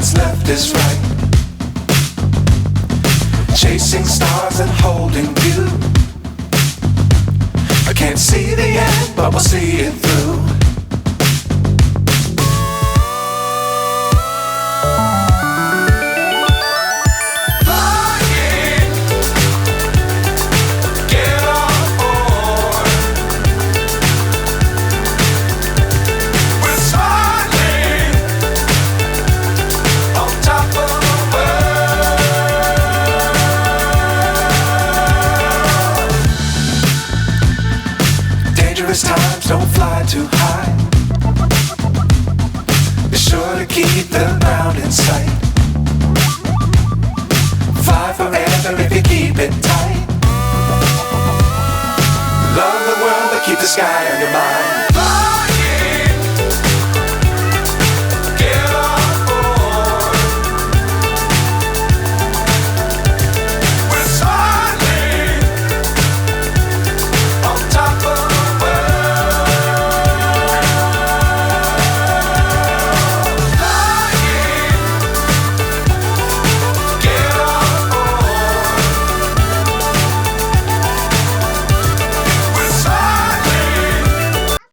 what's left is right. Chasing stars and holding you. I can't see the end, but we'll see it through. Times don't fly too high. Be sure to keep the ground in sight. Fly forever if you keep it tight. Love the world but keep the sky on your mind.